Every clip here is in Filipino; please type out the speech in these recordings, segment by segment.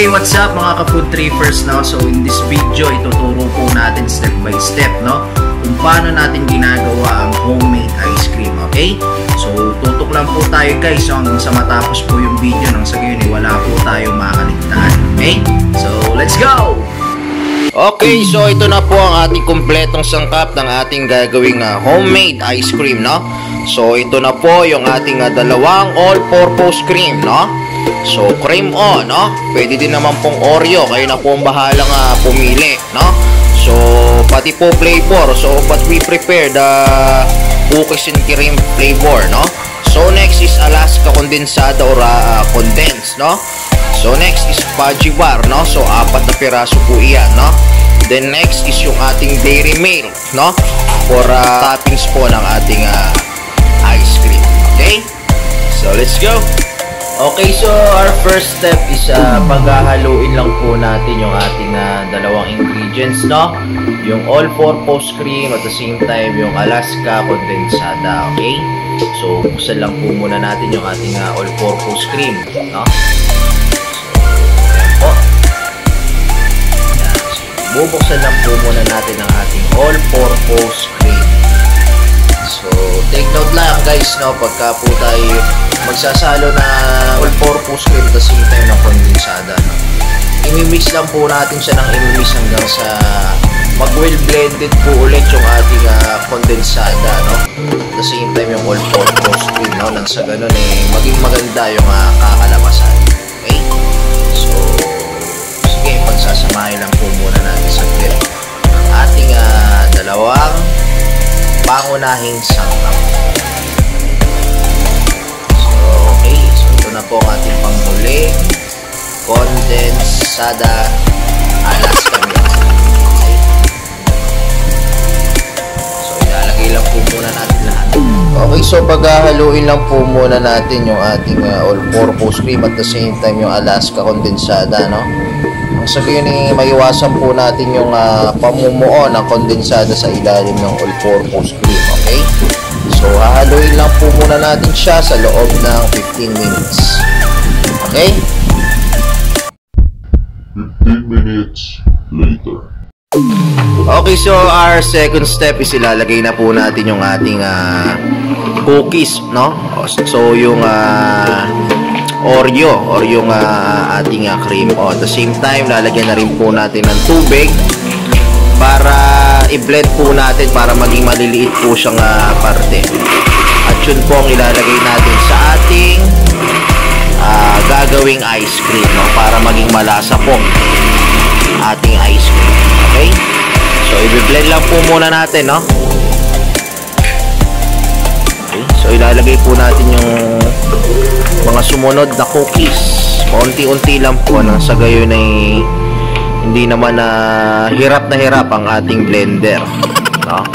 Hey, what's up mga ka-food trippers, no? So in this video, ituturo po natin step by step, no? Kung paano natin ginagawa ang homemade ice cream, okay? So tutok lang po tayo guys, so hanggang sa matapos po yung video, nang sa gayon wala po tayong makakaligtaan, okay? So let's go! Okay, so ito na po ang ating kumpletong sangkap ng ating gagawing homemade ice cream, no? So ito na po yung ating dalawang all-purpose cream, no? So cream on, no? Pwede din naman pong Oreo, kayo na po ang bahalang pumili, no? So pati po flavor, so but we prepare the cookies and cream flavor, no? So next is Alaska condensada or condensed, no? So next is fudgy bar, no? So 4 na piraso po iyan, no? Then next is yung ating dairy milk, no? For toppings po ng ating ice cream, okay? So let's go! Okay, so our first step is paghahaluin lang po natin yung ating dalawang ingredients, no? Yung all-purpose cream at the same time yung Alaska condensada, okay? So buksan lang po muna natin yung ating all-purpose cream, no? Bubuksan lang po muna natin ang ating all-purpose cream. So, take note lang guys, no, pagka po tayo magsasalo na all-purpose cream at the same time ng kondensada, no? Imimix lang po natin siya ng imimix hanggang sa mag-well blended po ulit yung ating kondensada, no? At the same time yung all-purpose cream, no? Nang sa ganun maging maganda yung kakalabasan. Okay? So, sige, pagsasamahin lang po muna natin sa clip ang ating dalawang pangunahing sangkap. So, okay. So, ito na po ang ating panghuling condensada Alaska milk. Okay. So, ilalagay lang po muna natin lahat. Okay, so paghahaluin lang po muna natin yung ating all-purpose cream at the same time yung Alaska condensada, no? Sa gayon maiwasan po natin yung pamumuo ng kondensada sa ilalim ng all-purpose cream, okay? So, hahaluin lang po muna natin siya sa loob ng 15 minutes. Okay? 15 minutes later. Okay, so our second step is ilalagay na po natin yung ating cookies, no? So, yung Oreo or yung ating cream. At the same time, lalagyan na rin po natin ng tubig para i-blend po natin para maging maliliit po siyang parte. At yun po ang ilalagay natin sa ating gagawing ice cream, no? Para maging malasa po ating ice cream. Okay? So, i-blend lang po muna natin, no? Okay? So, ilalagay po natin yung mga sumunod na cookies. Unti-unti lang po, nang sa gayon hindi naman hirap na hirap ang ating blender, no?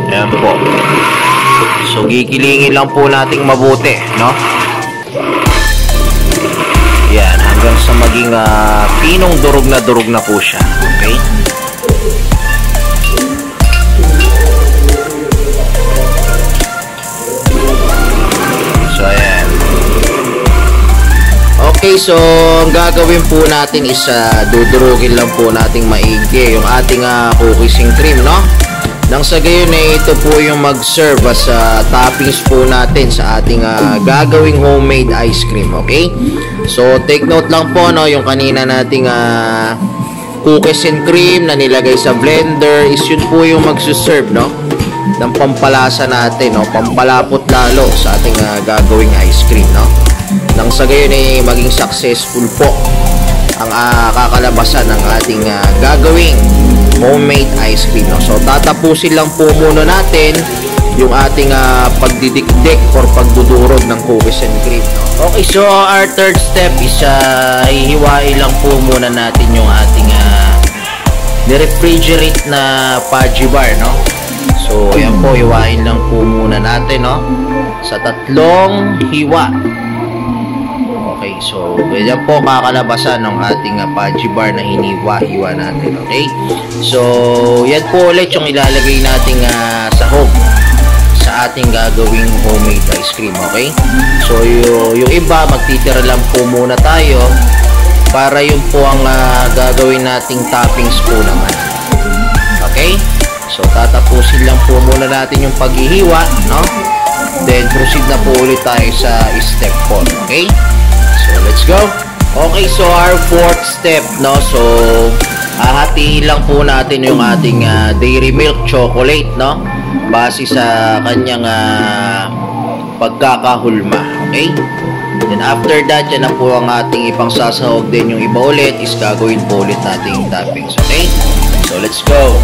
Ayan po. So gigilingin lang po nating mabuti, no? Yan, hanggang sa maging pinong durog na po siya. Okay? Okay, so ang gagawin po natin is dudurugin lang po nating maigi yung ating cookies and cream, no? Nang sa gayon ito po yung mag-serve as toppings po natin sa ating gagawing homemade ice cream, okay? So take note lang po, no, yung kanina nating cookies and cream na nilagay sa blender is yun po yung mag-serve, no, ng pampalasa natin, no, pampalapot lalo sa ating gagawing ice cream, no? Nang sa gayon maging successful po ang kakalabasan ng ating gagawing homemade ice cream, no? So tatapusin lang po muna natin yung ating pagdidikdik or pagdudurog ng cookies and cream, no? Okay, so our third step is hihiwain lang po muna natin yung ating ni-refrigerate na fudgy bar, no? So ayan po, hiwain lang po muna natin, no, sa 3 hiwa. Okay, so ganyan po kakalabasan ng ating fudgy bar na hiniwa-hiwa natin, okay? So yan po ulit yung ilalagay nating sahog sa sa ating gagawing homemade ice cream, okay? So yung iba, magtitira lang po muna tayo para yun po ang gagawin nating toppings po naman. Okay? So tatapusin lang po muna natin yung paghihiwa, no? Then proceed na po ulit tayo sa step 4, okay? So let's go. Okay, so our fourth step, no? So hahatiin lang po natin yung ating dairy milk chocolate, no? Base sa kanyang pagkakahulma, okay? Then after that, yan na po ang ating ipangsasahog. Then yung iba ulit is gagawin po ulit nating toppings, okay? So let's go.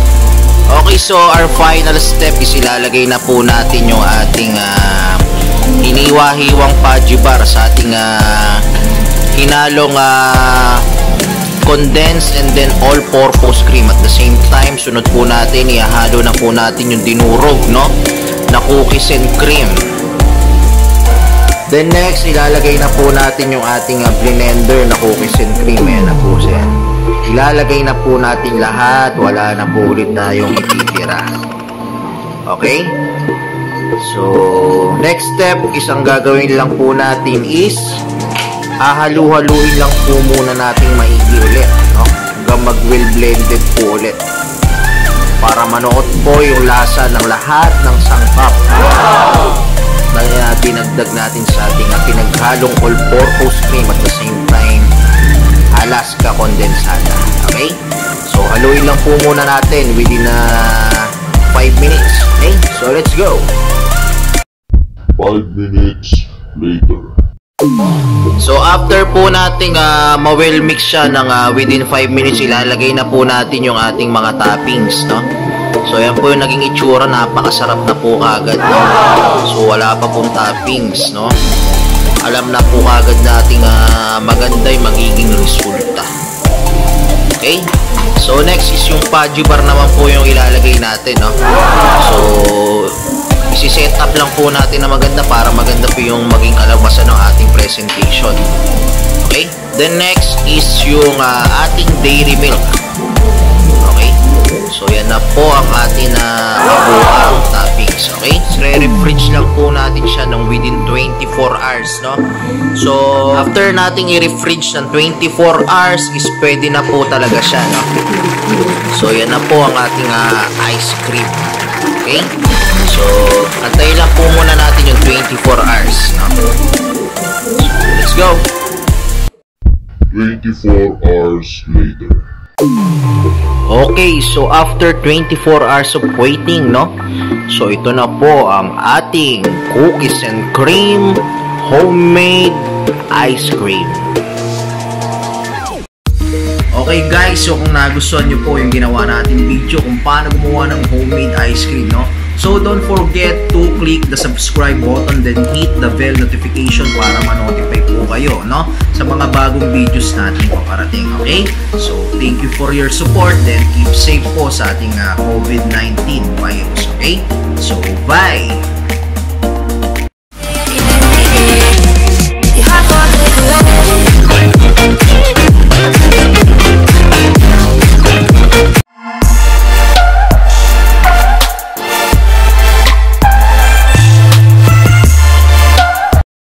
Okay, so our final step is ilalagay na po natin yung ating hiniwa-hiwang fudgy bar sa ating hinalong condensed and then all-purpose cream. At the same time, sunod po natin, ihahalo na po natin yung dinurog, no, na cookies and cream. Then next, ilalagay na po natin yung ating blender na cookies and cream. Ayan na po siya. Ilalagay na po natin lahat. Wala na po ulit tayong ititira. Okay? So, next step is ang gagawin lang po natin is hahalu-haluin lang po muna natin maigi ulit, no? Hanggang mag-well blended po ulit para manuot po yung lasa ng lahat ng sangkap na dinagdag natin sa ating pinaghalong all-purpose cream at the same time Alaska condensada. Okay? So haluin lang po muna natin within 5 minutes. Okay? So let's go. 5 minutes later. So after po nating ma-well mix siya ng within 5 minutes, ilalagay na po natin yung ating mga toppings, no? So yan po yung naging itsura, napakasarap na po kagad, no? So wala pa pong toppings, no? Alam na po kagad nating maganda yung magiging resulta. Okay? So next is yung fudgy bar naman po yung ilalagay natin, no? So isi-set up lang po natin na maganda para maganda po yung maging kalabasan ng ating presentation. Okay? Then next is yung ating dairy milk. Okay? So yan na po ang ating kabuang toppings. Okay? So re-refridge lang po natin siya ng within 24 hours, no? So after nating i-refridge ng 24 hours is pwede na po talaga siya, no? So yan na po ang ating ice cream. Okay? So antayin lang po muna natin yung 24 hours, no? So, let's go. 24 hours later. Okay, so after 24 hours of waiting, no? So ito na po ang ating cookies and cream homemade ice cream. Okay guys, so kung nagustuhan nyo po yung ginawa natin video kung paano gumawa ng homemade ice cream, no? So don't forget to click the subscribe button, then hit the bell notification para ma-notify po kayo, no? Sa mga bagong videos natin paparating, okay? So thank you for your support, then keep safe po sa ating COVID-19 virus, okay? So bye!